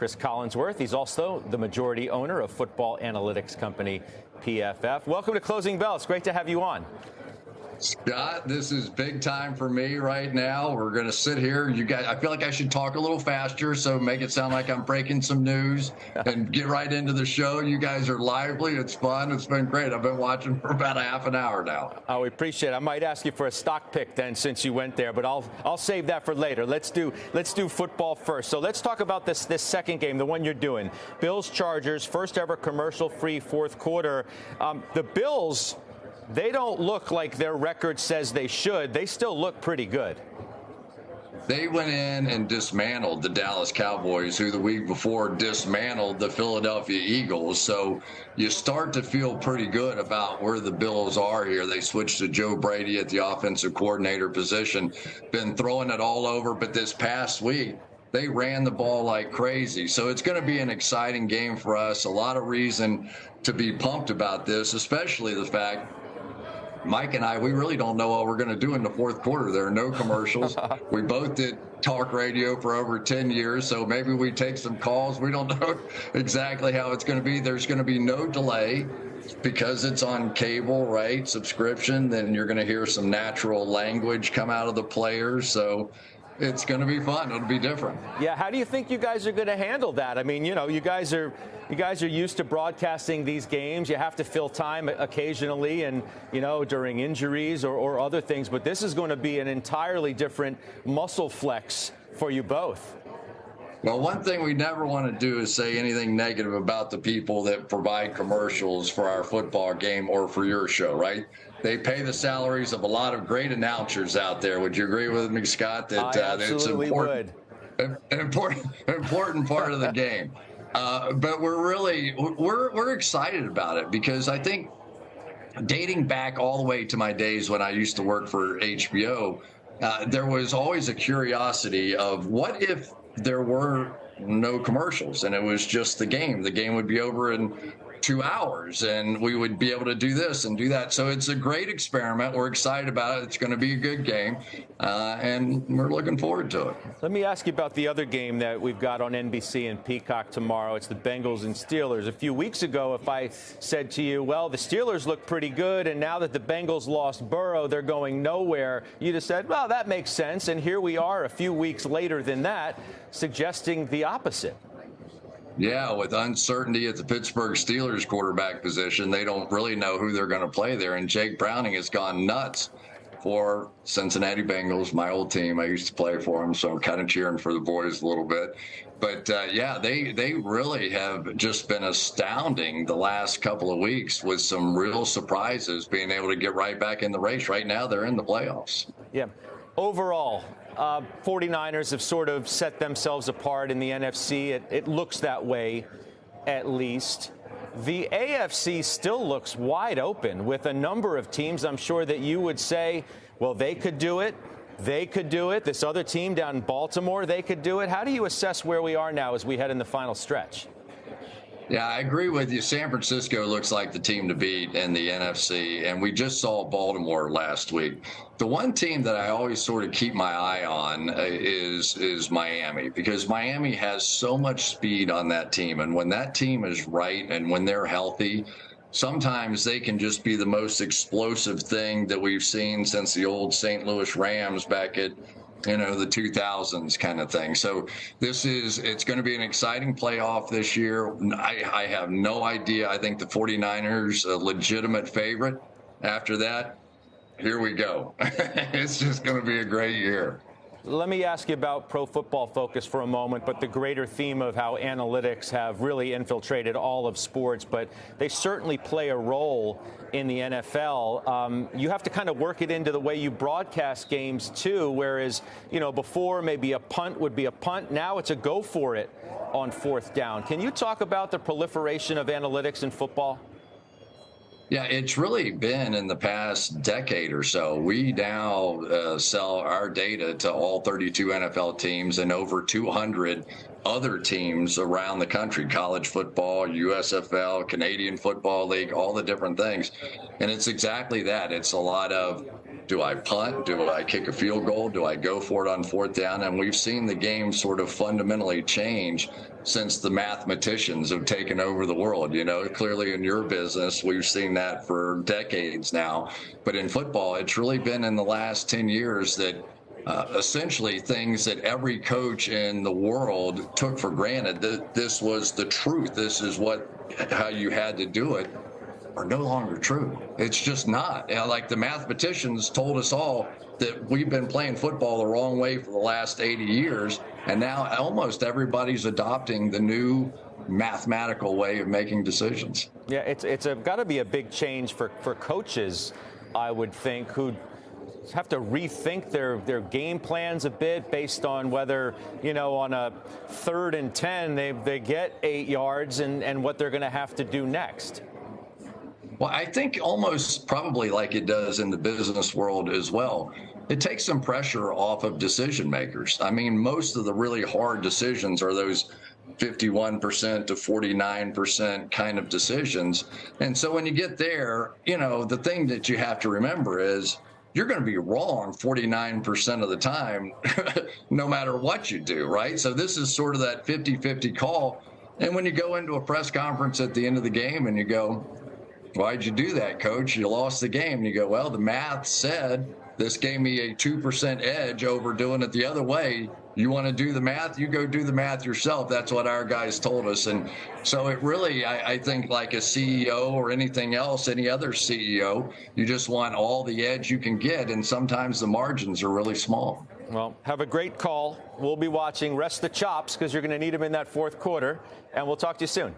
Cris Collinsworth. He's also the majority owner of football analytics company PFF. Welcome to Closing Bell. It's great to have you on. Scott, this is big time for me right now. We're going to sit here. You guys, I feel like I should talk a little faster, so make it sound like I'm breaking some news and get right into the show. You guys are lively. It's fun. It's been great. I've been watching for about a half an hour now. Oh, we appreciate it. I might ask you for a stock pick then, since you went there, but I'll save that for later. Let's do football first. So let's talk about this second game, the one you're doing. Bills-Chargers, first ever commercial-free fourth quarter. The Bills, they don't look like their record says they should. They still look pretty good. They went in and dismantled the Dallas Cowboys, who the week before dismantled the Philadelphia Eagles. So you start to feel pretty good about where the Bills are here. They switched to Joe Brady at the offensive coordinator position, been throwing it all over. But this past week, they ran the ball like crazy. So it's going to be an exciting game for us. A lot of reason to be pumped about this, especially the fact Mike and I, we really don't know what we're going to do in the fourth quarter. There are no commercials. We both did talk radio for over 10 years, so maybe we take some calls. We don't know exactly how it's going to be. There's going to be no delay because it's on cable, right? Subscription. Then you're going to hear some natural language come out of the players. So it's going to be fun. It'll be different. Yeah. How do you think you guys are going to handle that? I mean, you guys are used to broadcasting these games. You have to fill time occasionally and, during injuries or other things. But this is going to be an entirely different muscle flex for you both. Well, one thing we never want to do is say anything negative about the people that provide commercials for our football game or for your show, right? They pay the salaries of a lot of great announcers out there. Would you agree with me, Scott? That it's an important part of the game. But we're excited about it because I think dating back all the way to my days when I used to work for HBO, there was always a curiosity of what if there were no commercials and it was just the game. The game would be over in 2 hours and we would be able to do this and do that. So it's a great experiment. We're excited about it. It's going to be a good game, and we're looking forward to it. Let me ask you about the other game that we've got on NBC and Peacock tomorrow. It's the Bengals and Steelers. A few weeks ago, if I said to you, well, the Steelers look pretty good, and now that the Bengals lost Burrow, they're going nowhere, you'd have said, well, that makes sense. And here we are a few weeks later than that, suggesting the opposite. Yeah, with uncertainty at the Pittsburgh Steelers quarterback position, they don't really know who they're going to play there. And Jake Browning has gone nuts for Cincinnati Bengals, my old team. I used to play for them, so I'm kind of cheering for the boys a little bit. But, they really have just been astounding the last couple of weeks with some real surprises, being able to get right back in the race. Right now, they're in the playoffs. Yeah. Overall, 49ers have sort of set themselves apart in the NFC. It looks that way, at least. The AFC still looks wide open with a number of teams. I'm sure that you would say, well, they could do it. They could do it. This other team down in Baltimore, they could do it. How do you assess where we are now as we head in the final stretch? Yeah, I agree with you. San Francisco looks like the team to beat in the NFC, and we just saw Baltimore last week. The one team that I always sort of keep my eye on is Miami, because Miami has so much speed on that team, and when that team is right and when they're healthy, sometimes they can just be the most explosive thing that we've seen since the old St. Louis Rams back at the 2000s kind of thing. So it's going to be an exciting playoff this year. I have no idea. I think the 49ers a legitimate favorite. After that, here we go. It's just going to be a great year. Let me ask you about Pro Football Focus for a moment, but the greater theme of how analytics have really infiltrated all of sports, but they certainly play a role in the NFL. You have to kind of work it into the way you broadcast games, too, whereas, before maybe a punt would be a punt. Now it's a go for it on fourth down. Can you talk about the proliferation of analytics in football? Yeah, it's really been in the past decade or so. We now sell our data to all 32 NFL teams and over 200 other teams around the country, college football, USFL, Canadian Football League, all the different things. And it's exactly that. It's a lot of Do I punt? Do I kick a field goal? Do I go for it on fourth down? And we've seen the game sort of fundamentally change since the mathematicians have taken over the world. You know, clearly in your business, we've seen that for decades now. But in football, it's really been in the last 10 years that essentially things that every coach in the world took for granted, that this was the truth, this is how you had to do it, are no longer true. It's just not. Like the mathematicians told us all that we've been playing football the wrong way for the last 80 years, and now almost everybody's adopting the new mathematical way of making decisions. Yeah, it's got to be a big change for coaches, I would think, who have to rethink their game plans a bit based on whether, you know, on a 3rd and 10 they get 8 yards and what they're going to have to do next. Well, I think almost probably like it does in the business world as well, it takes some pressure off of decision makers. I mean, most of the really hard decisions are those 51% to 49% kind of decisions. And so when you get there, you know, the thing that you have to remember is you're going to be wrong 49% of the time, no matter what you do, right? So this is sort of that 50-50 call. And when you go into a press conference at the end of the game and you go, why'd you do that, coach? You lost the game. And you go, well, the math said this gave me a 2% edge over doing it the other way. You want to do the math? You go do the math yourself. That's what our guys told us. And so it really, I think, like a CEO or anything else, any other CEO, you just want all the edge you can get. And sometimes the margins are really small. Well, have a great call. We'll be watching. Rest the chops because you're going to need them in that fourth quarter. And we'll talk to you soon.